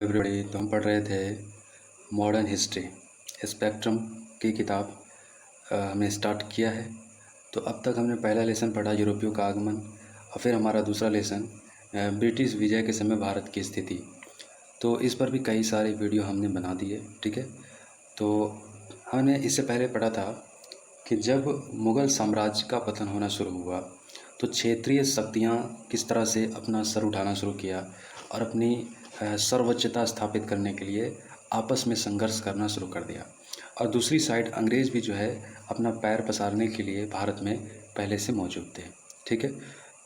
Everybody, तो हम पढ़ रहे थे मॉडर्न हिस्ट्री स्पेक्ट्रम की किताब। हमने स्टार्ट किया है। तो अब तक हमने पहला लेसन पढ़ा यूरोपियों का आगमन, और फिर हमारा दूसरा लेसन ब्रिटिश विजय के समय भारत की स्थिति। तो इस पर भी कई सारे वीडियो हमने बना दिए। ठीक है, तो हमने इससे पहले पढ़ा था कि जब मुग़ल साम्राज्य का पतन होना शुरू हुआ तो क्षेत्रीय शक्तियाँ किस तरह से अपना सर उठाना शुरू किया और अपनी सर्वोच्चता स्थापित करने के लिए आपस में संघर्ष करना शुरू कर दिया। और दूसरी साइड अंग्रेज़ भी जो है अपना पैर पसारने के लिए भारत में पहले से मौजूद थे। ठीक है,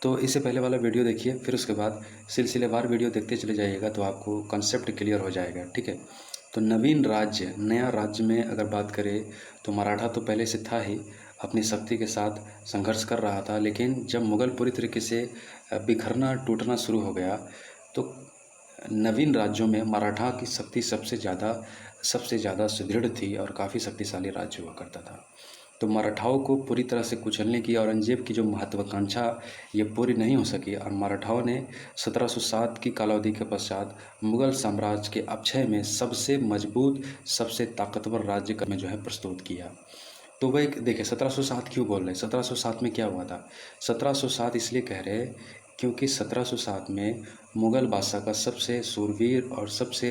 तो इससे पहले वाला वीडियो देखिए, फिर उसके बाद सिलसिलेवार वीडियो देखते चले जाइएगा तो आपको कॉन्सेप्ट क्लियर हो जाएगा। ठीक है, तो नवीन राज्य, नया राज्य में अगर बात करें तो मराठा तो पहले से था ही, अपनी शक्ति के साथ संघर्ष कर रहा था। लेकिन जब मुग़ल पूरी तरीके से बिखरना टूटना शुरू हो गया तो नवीन राज्यों में मराठा की शक्ति सबसे ज़्यादा सुदृढ़ थी और काफ़ी शक्तिशाली राज्य हुआ करता था। तो मराठाओं को पूरी तरह से कुचलने की औरंगजेब की जो महत्वाकांक्षा ये पूरी नहीं हो सकी, और मराठाओं ने 1707 की कालावधि के पश्चात मुग़ल साम्राज्य के अपक्षय में सबसे मजबूत, सबसे ताकतवर राज्य का में जो है प्रस्तुत किया। तो वह एक देखिए 1707 क्यों बोल रहे हैं, 1707 में क्या हुआ था। 1707 इसलिए कह रहे हैं क्योंकि 1707 में मुग़ल बादशाह का सबसे शूरवीर और सबसे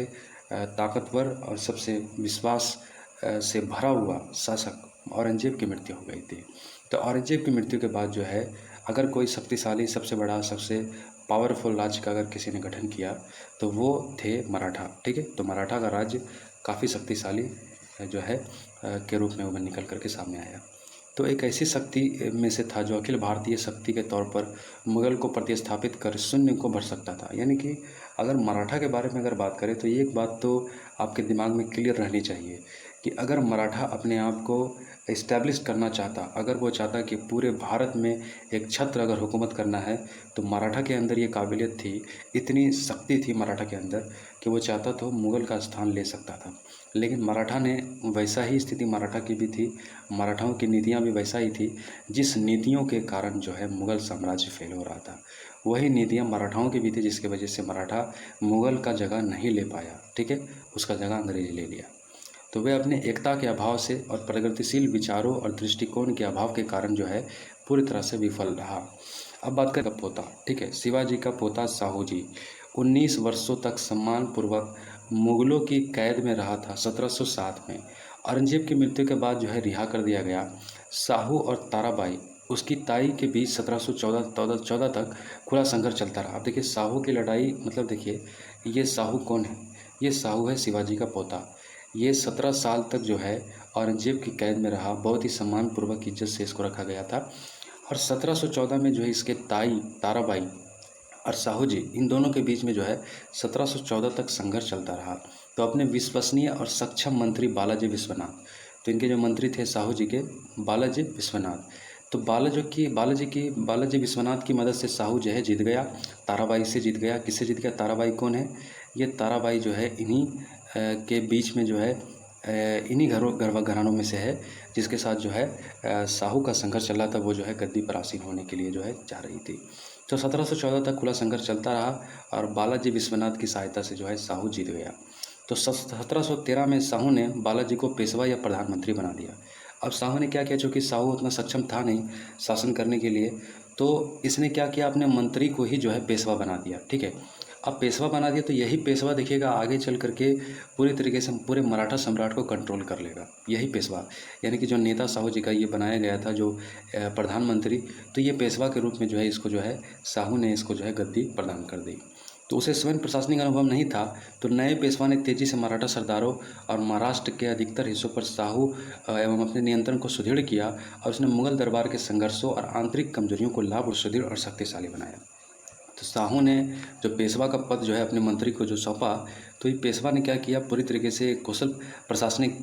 ताकतवर और सबसे विश्वास से भरा हुआ शासक औरंगजेब की मृत्यु हो गई थी। तो औरंगजेब की मृत्यु के बाद जो है अगर कोई शक्तिशाली, सबसे बड़ा, सबसे पावरफुल राज्य का अगर किसी ने गठन किया तो वो थे मराठा। ठीक है, तो मराठा का राज्य काफ़ी शक्तिशाली जो है के रूप में वो निकल करके सामने आया। तो एक ऐसी शक्ति में से था जो अखिल भारतीय शक्ति के तौर पर मुग़ल को प्रतिस्थापित कर शून्य को भर सकता था। यानी कि अगर मराठा के बारे में अगर बात करें तो ये एक बात तो आपके दिमाग में क्लियर रहनी चाहिए कि अगर मराठा अपने आप को इस्टेब्लिश करना चाहता, अगर वो चाहता कि पूरे भारत में एक छत्र अगर हुकूमत करना है, तो मराठा के अंदर ये काबिलियत थी, इतनी शक्ति थी मराठा के अंदर कि वो चाहता तो मुग़ल का स्थान ले सकता था। लेकिन मराठा ने, वैसा ही स्थिति मराठा की भी थी, मराठाओं की नीतियाँ भी वैसा ही थी जिस नीतियों के कारण जो है मुग़ल साम्राज्य फेल हो रहा था, वही नीतियाँ मराठाओं की भी थी जिसकी वजह से मराठा मुग़ल का जगह नहीं ले पाया। ठीक है, उसका जगह अंग्रेज ले लिया। तो वे अपने एकता के अभाव से और प्रगतिशील विचारों और दृष्टिकोण के अभाव के कारण जो है पूरी तरह से विफल रहा। अब बात करें पोता। ठीक है, शिवाजी का पोता साहू जी 19 वर्षों तक सम्मानपूर्वक मुग़लों की कैद में रहा था। 1707 में औरंगजेब की मृत्यु के बाद जो है रिहा कर दिया गया। साहू और ताराबाई उसकी ताई के बीच 1714 तक खुला संघर्ष चलता रहा। अब देखिए साहू की लड़ाई, मतलब देखिए ये साहू कौन है, ये साहू है शिवाजी का पोता। ये 17 साल तक जो है औरंगजेब की कैद में रहा, बहुत ही सम्मानपूर्वक इज्जत से इसको रखा गया था। और 1714 में जो है इसके ताई ताराबाई और साहू जी, इन दोनों के बीच में जो है 1714 तक संघर्ष चलता रहा। तो अपने विश्वसनीय और सक्षम मंत्री बालाजी विश्वनाथ, तो इनके जो मंत्री थे साहू जी के, बालाजी विश्वनाथ, तो बालाजी विश्वनाथ की मदद से साहू जो है जीत गया, ताराबाई से जीत गया। किससे जीत गया? ताराबाई कौन है? ये ताराबाई जो है इन्हीं के बीच में जो है इन्हीं घरानों में से है जिसके साथ जो है साहू का संघर्ष चल रहा था। वो जो है गद्दी पर आसीन होने के लिए जो है जा रही थी। तो 1714 तक खुला संघर्ष चलता रहा और बालाजी विश्वनाथ की सहायता से जो है साहू जीत गया। तो 1713 में साहू ने बालाजी को पेशवा या प्रधानमंत्री बना दिया। अब साहू ने क्या किया, चूँकि साहू उतना सक्षम था नहीं शासन करने के लिए, तो इसने क्या किया, अपने मंत्री को ही जो है पेशवा बना दिया। ठीक है, अब पेशवा बना दिया तो यही पेशवा देखिएगा आगे चल करके पूरी तरीके से पूरे मराठा सम्राट को कंट्रोल कर लेगा। यही पेशवा, यानी कि जो नेता साहू जी का ये बनाया गया था जो प्रधानमंत्री, तो ये पेशवा के रूप में जो है इसको जो है साहू ने इसको जो है गद्दी प्रदान कर दी। तो उसे स्वयं प्रशासनिक अनुभव नहीं था, तो नए पेशवा ने तेजी से मराठा सरदारों और महाराष्ट्र के अधिकतर हिस्सों पर साहू एवं अपने नियंत्रण को सुदृढ़ किया, और उसने मुगल दरबार के संघर्षों और आंतरिक कमजोरियों को लाभ और सुदृढ़ और शक्तिशाली बनाया। तो साहू ने जो पेशवा का पद जो है अपने मंत्री को जो सौंपा, तो ये पेशवा ने क्या किया, पूरी तरीके से कुशल प्रशासनिक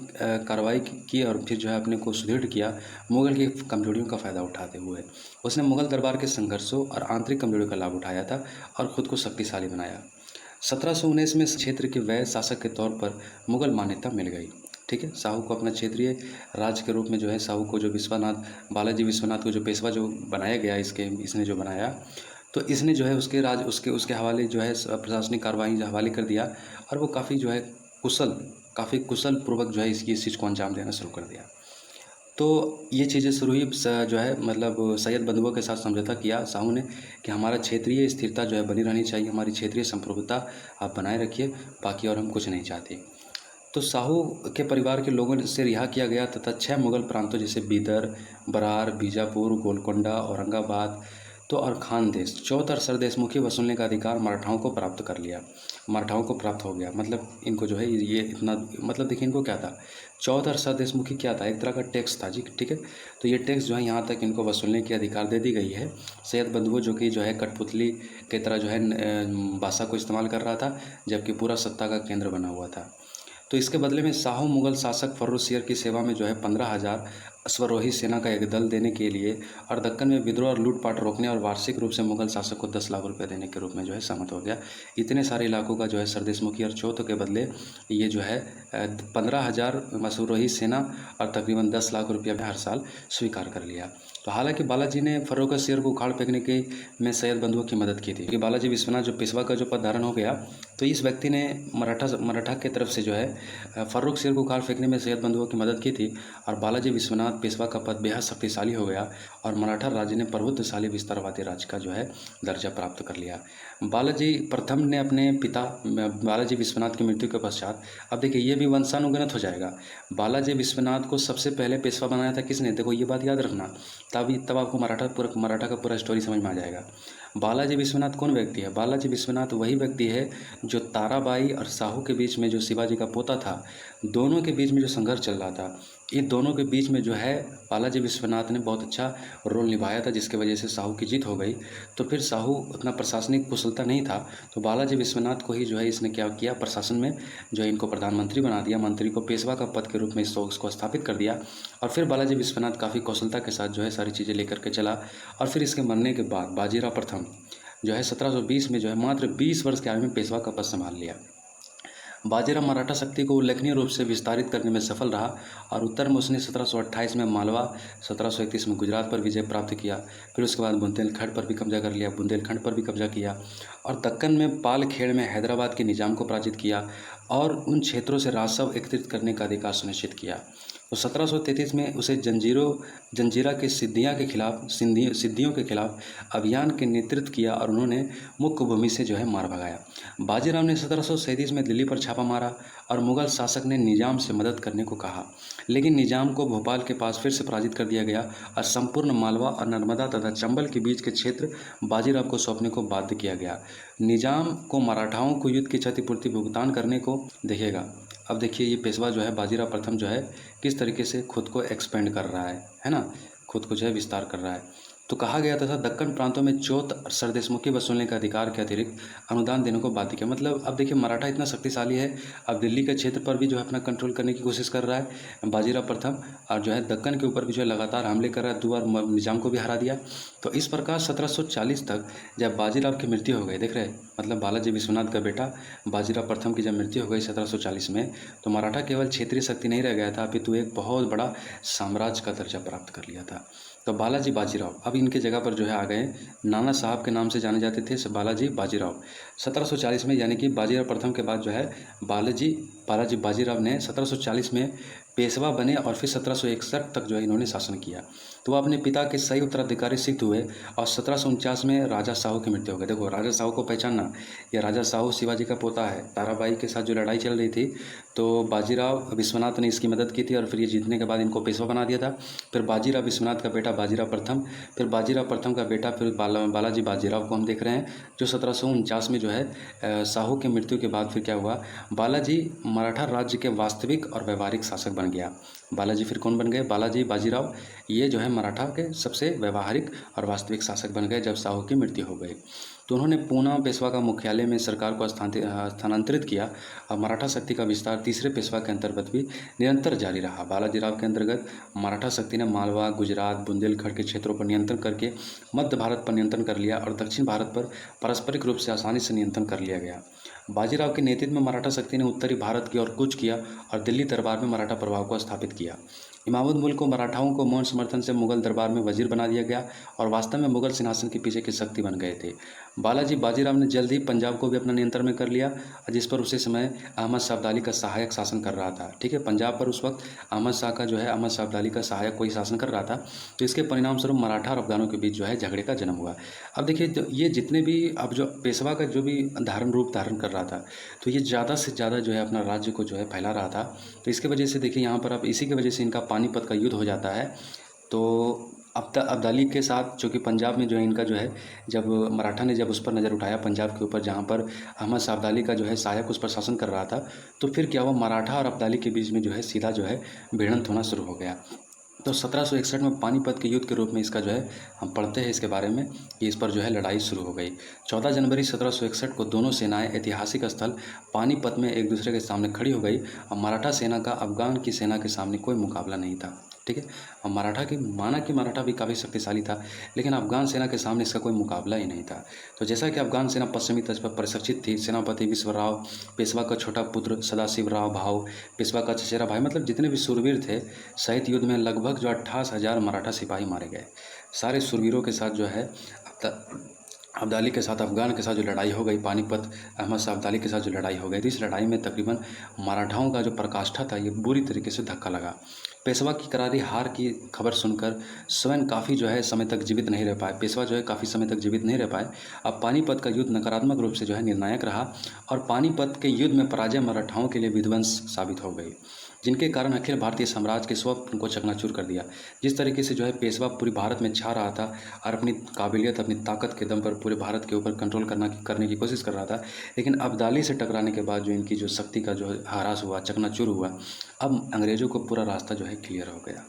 कार्रवाई की और फिर जो है अपने को सुदृढ़ किया मुगल की कमजोरियों का फ़ायदा उठाते हुए। उसने मुगल दरबार के संघर्षों और आंतरिक कमजोरियों का लाभ उठाया था और ख़ुद को शक्तिशाली बनाया। 1719 में क्षेत्र के वैध शासक के तौर पर मुगल मान्यता मिल गई। ठीक है, साहू को अपना क्षेत्रीय राज्य के रूप में जो है साहू को जो बालाजी विश्वनाथ को जो पेशवा जो बनाया गया इसने जो बनाया, तो इसने जो है उसके राज उसके उसके हवाले जो है प्रशासनिक कार्रवाई जो हवाले कर दिया, और वो काफ़ी कुशल पूर्वक जो है इस चीज़ को अंजाम देना शुरू कर दिया। तो ये चीज़ें शुरू हुई जो है मतलब सैयद बंधुओं के साथ समझौता किया शाहू ने कि हमारा क्षेत्रीय स्थिरता जो है बनी रहनी चाहिए, हमारी क्षेत्रीय संप्रभुता आप बनाए रखिए, बाकी और हम कुछ नहीं चाहते। तो साहू के परिवार के लोगों से रिहा किया गया तथा 6 मुगल प्रांतों जैसे बीदर, बरार, बीजापुर, गोलकोंडा, औरंगाबाद तो और खानदेश, चौथ और सरदेशमुखी वसूलने का अधिकार मराठाओं को प्राप्त कर लिया। मराठाओं को प्राप्त हो गया, मतलब इनको जो है ये इतना, मतलब देखिए इनको क्या था, चौथ और सरदेशमुखी क्या था, एक तरह का टैक्स था जी, ठीक है। तो ये टैक्स जो है यहाँ तक इनको वसूलने की अधिकार दे दी गई है। सैयद बंधुओं जो कि जो है कठपुतली की तरह जो है भाषा को इस्तेमाल कर रहा था, जबकि पूरा सत्ता का केंद्र बना हुआ था। तो इसके बदले में शाहू मुगल शासक फर्रुख की सेवा में जो है 15,000 अश्वरोही सेना का एक दल देने के लिए और दक्कन में विद्रोह और लूटपाट रोकने और वार्षिक रूप से मुगल शासक को 10 लाख रुपए देने के रूप में जो है सहमत हो गया। इतने सारे इलाकों का जो है सरदेशमुखी और चौथ के बदले ये जो है 15,000 अश्वरोही सेना और तकरीबन 10 लाख रुपया हर साल स्वीकार कर लिया। तो हालांकि बालाजी ने फर्रुख को उखाड़ फेंकने के में सैयद बंधुओं की मदद की थी, कि बालाजी विश्वनाथ जो पेशवा का जो पद धारण हो गया, तो इस व्यक्ति ने मराठा की तरफ से जो है फर्रुख को उखाड़ फेंकने में सैयद बंधुओं की मदद की थी, और बालाजी विश्वनाथ पेशवा का पद बेहद शक्तिशाली हो गया और मराठा राज्य ने प्रभुत्वशाली विस्तारवादी राज्य का जो है दर्जा प्राप्त कर लिया। बालाजी प्रथम ने अपने पिता बालाजी विश्वनाथ की मृत्यु के पश्चात, अब देखिए ये भी वंशानुगणित हो जाएगा, बालाजी विश्वनाथ को सबसे पहले पेशवा बनाया था किसने, देखो ये बात याद रखना, तब आपको मराठा का पूरा स्टोरी समझ में आ जाएगा। बालाजी विश्वनाथ कौन व्यक्ति है, बालाजी विश्वनाथ वही व्यक्ति है जो ताराबाई और साहू के बीच में, जो शिवाजी का पोता था, दोनों के बीच में जो संघर्ष चल रहा था, इन दोनों के बीच में जो है बालाजी विश्वनाथ ने बहुत अच्छा रोल निभाया था, जिसके वजह से साहू की जीत हो गई। तो फिर साहू उतना प्रशासनिक कुशलता नहीं था, तो बालाजी विश्वनाथ को ही जो है इसने क्या किया, प्रशासन में जो है इनको प्रधानमंत्री बना दिया, मंत्री को पेशवा का पद के रूप में इसको स्थापित कर दिया। और फिर बालाजी विश्वनाथ काफ़ी कौशलता के साथ जो है सारी चीज़ें लेकर के चला, और फिर इसके मरने के बाद बाजीराव प्रथम जो है 1720 में जो है मात्र 20 वर्ष के आयु में पेशवा का पद संभाल लिया। बाजीराव मराठा शक्ति को उल्लेखनीय रूप से विस्तारित करने में सफल रहा, और उत्तर में उसने 1728 में मालवा, 1731 में गुजरात पर विजय प्राप्त किया, फिर उसके बाद बुंदेलखंड पर भी कब्जा कर लिया, बुंदेलखंड पर भी कब्जा किया, और दक्कन में पालखेड़ में हैदराबाद के निजाम को पराजित किया और उन क्षेत्रों से राजस्व एकत्रित करने का अधिकार सुनिश्चित किया। तो 1733 में उसे जंजीरा के सिद्धियों के खिलाफ अभियान के नेतृत्व किया और उन्होंने मुख्य भूमि से जो है मार भगाया। बाजीराव ने 1737 में दिल्ली पर छापा मारा और मुगल शासक ने निजाम से मदद करने को कहा, लेकिन निजाम को भोपाल के पास फिर से पराजित कर दिया गया और संपूर्ण मालवा और नर्मदा तथा चंबल के बीच के क्षेत्र बाजीराव को सौंपने को बाध्य किया गया। निजाम को मराठाओं को युद्ध की क्षतिपूर्ति भुगतान करने को देखेगा। अब देखिए ये पेशवा जो है बाजीराव प्रथम जो है किस तरीके से खुद को एक्सपेंड कर रहा है ना, खुद को जो है विस्तार कर रहा है। तो कहा गया था दक्कन प्रांतों में चौथ और सरदेशमुखी वसूलने के अधिकार के अतिरिक्त अनुदान देने को बाध्य किया। मतलब अब देखिए मराठा इतना शक्तिशाली है, अब दिल्ली के क्षेत्र पर भी जो है अपना कंट्रोल करने की कोशिश कर रहा है बाजीराव प्रथम, और जो है दक्कन के ऊपर भी जो है लगातार हमले कर रहा है, 2 बार निजाम को भी हरा दिया। तो इस प्रकार 1740 तक जब बाजीराव की मृत्यु हो गई, देख रहे मतलब बालाजी विश्वनाथ का बेटा बाजीराव प्रथम की जब मृत्यु हो गई 1740 में, तो मराठा केवल क्षेत्रीय शक्ति नहीं रह गया था, अपितु एक बहुत बड़ा साम्राज्य का दर्जा प्राप्त कर लिया था। तो बालाजी बाजीराव अब इनके जगह पर जो है आ गए, नाना साहब के नाम से जाने जाते थे बालाजी बाजीराव। 1740 में यानी कि बाजीराव प्रथम के बाद जो है बालाजी बाजीराव ने 1740 में पेशवा बने और फिर 1761 तक जो है इन्होंने शासन किया। तो वो अपने पिता के सही उत्तराधिकारी सिद्ध हुए और 1749 में राजा साहू की मृत्यु हो गई। देखो राजा साहू को पहचानना, ये राजा साहू शिवाजी का पोता है, ताराबाई के साथ जो लड़ाई चल रही थी तो बाजीराव विश्वनाथ ने इसकी मदद की थी और फिर ये जीतने के बाद इनको पेशवा बना दिया था। फिर बाजीराव विश्वनाथ का बेटा बाजीराव प्रथम, फिर बाजीराव प्रथम का बेटा फिर बालाजी बाजीराव को हम देख रहे हैं, जो 1749 में जो है साहू की मृत्यु के बाद फिर क्या हुआ, बालाजी मराठा राज्य के वास्तविक और व्यवहारिक शासक बन गया। बालाजी फिर कौन बन गए, बालाजी बाजीराव, ये जो है मराठा के सबसे व्यवहारिक और वास्तविक शासक बन गए जब साहू की मृत्यु हो गई। तो उन्होंने पूना पेशवा का मुख्यालय में सरकार को स्थानांतरित किया और मराठा शक्ति का विस्तार तीसरे पेशवा के अंतर्गत भी निरंतर जारी रहा। बालाजीराव के अंतर्गत मराठा शक्ति ने मालवा, गुजरात, बुंदेलखंड के क्षेत्रों पर नियंत्रण करके मध्य भारत पर नियंत्रण कर लिया और दक्षिण भारत पर पारस्परिक रूप से आसानी से नियंत्रण कर लिया गया। बाजीराव के नेतृत्व में मराठा शक्ति ने उत्तरी भारत की ओर कूच किया और दिल्ली दरबार में मराठा प्रभाव को स्थापित किया। इमामुद मुल्क को मराठाओं को मौन समर्थन से मुगल दरबार में वजीर बना दिया गया और वास्तव में मुगल सिंहासन के पीछे की शक्ति बन गए थे। बालाजी बाजीराव ने जल्द ही पंजाब को भी अपना नियंत्रण में कर लिया, जिस पर उसी समय अहमद शाह अब्दाली का सहायक शासन कर रहा था। ठीक है, पंजाब पर उस वक्त अहमद शाह अब्दाली का सहायक कोई शासन कर रहा था। तो इसके परिणाम स्वरूप मराठा और अफगानों के बीच जो है झगड़े का जन्म हुआ। अब देखिए, ये जितने भी अब जो पेशवा का जो भी रूप धारण कर रहा था, तो ये ज़्यादा से ज़्यादा जो है अपना राज्य को जो है फैला रहा था। तो इसके वजह से देखिए यहाँ पर अब इसी की वजह से इनका पानीपत का युद्ध हो जाता है। तो अब्दाली के साथ, जो कि पंजाब में जो है इनका जो है, जब मराठा ने जब उस पर नज़र उठाया पंजाब के ऊपर, जहाँ पर अहमद शाह अब्दाली का जो है सहायक उस पर शासन कर रहा था, तो फिर क्या हुआ, मराठा और अब्दाली के बीच में जो है सीधा जो है भिड़ंत होना शुरू हो गया। तो 1761 में पानीपत के युद्ध के रूप में इसका जो है हम पढ़ते हैं इसके बारे में कि इस पर जो है लड़ाई शुरू हो गई। 14 जनवरी 1761 को दोनों सेनाएं ऐतिहासिक स्थल पानीपत में एक दूसरे के सामने खड़ी हो गई और मराठा सेना का अफगान की सेना के सामने कोई मुकाबला नहीं था। ठीक है, और मराठा भी काफ़ी शक्तिशाली था, लेकिन अफगान सेना के सामने इसका कोई मुकाबला ही नहीं था। तो जैसा कि अफगान सेना पश्चिमी तट पर प्रशिक्षित थी, सेनापति विश्वराव, पेशवा का छोटा पुत्र सदाशिवराव भाऊ, पेशवा का चचेरा भाई, मतलब जितने भी शूरवीर थे, शहीद युद्ध में लगभग जो 28,000 मराठा सिपाही मारे गए। सारे शूरवीरों के साथ जो है अब्दाली के साथ, अफगान के साथ जो लड़ाई हो गई, पानीपत अहमद शाह अब्दाली के साथ जो लड़ाई हो गई थी, इस लड़ाई में तकरीबन मराठाओं का जो प्रकाष्ठा था ये बुरी तरीके से धक्का लगा। पेशवा की करारी हार की खबर सुनकर स्वयं काफ़ी जो है समय तक जीवित नहीं रह पाए, पेशवा जो है काफ़ी समय तक जीवित नहीं रह पाए। अब पानीपत का युद्ध नकारात्मक रूप से जो है निर्णायक रहा और पानीपत के युद्ध में पराजय मराठाओं के लिए विध्वंस साबित हो गई, जिनके कारण अखिल भारतीय साम्राज्य के स्वप्न को चकनाचूर कर दिया। जिस तरीके से जो है पेशवा पूरी भारत में छा रहा था और अपनी काबिलियत, अपनी ताकत के दम पर पूरे भारत के ऊपर कंट्रोल करने की कोशिश कर रहा था, लेकिन अब्दाली से टकराने के बाद जो इनकी जो शक्ति का जो ह्रास हुआ, चकनाचूर हुआ, अब अंग्रेज़ों को पूरा रास्ता जो है क्लियर हो गया।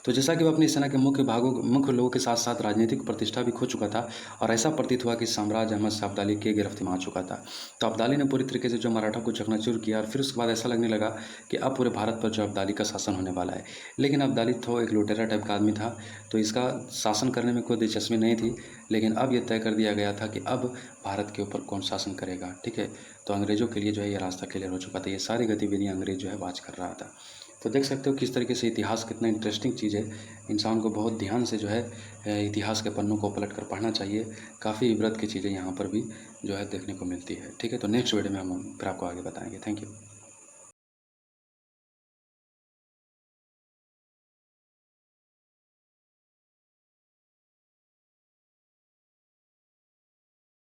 तो जैसा कि वह अपनी सेना के मुख्य लोगों के साथ साथ राजनीतिक प्रतिष्ठा भी खो चुका था और ऐसा प्रतीत हुआ कि साम्राज्य अहमद शाह अब्दाली के गिरफ्त में आ चुका था। तो अब्दाली ने पूरी तरीके से जो मराठा को चकनाचूर किया और फिर उसके बाद ऐसा लगने लगा कि अब पूरे भारत पर जो अब्दाली का शासन होने वाला है। लेकिन अब्दाली तो एक लुटेरा टाइप का आदमी था, तो इसका शासन करने में कोई दिलचस्पी नहीं थी। लेकिन अब यह तय कर दिया गया था कि अब भारत के ऊपर कौन शासन करेगा। ठीक है, तो अंग्रेज़ों के लिए जो है ये रास्ता क्लियर हो चुका था। ये सारी गतिविधियाँ अंग्रेज़ जो है वाच कर रहा था। तो देख सकते हो किस तरीके से इतिहास कितना इंटरेस्टिंग चीज़ है। इंसान को बहुत ध्यान से जो है इतिहास के पन्नों को पलट कर पढ़ना चाहिए। काफ़ी इबरत की चीज़ें यहाँ पर भी जो है देखने को मिलती है। ठीक है, तो नेक्स्ट वीडियो में हम फिर आपको आगे बताएंगे। Thank you.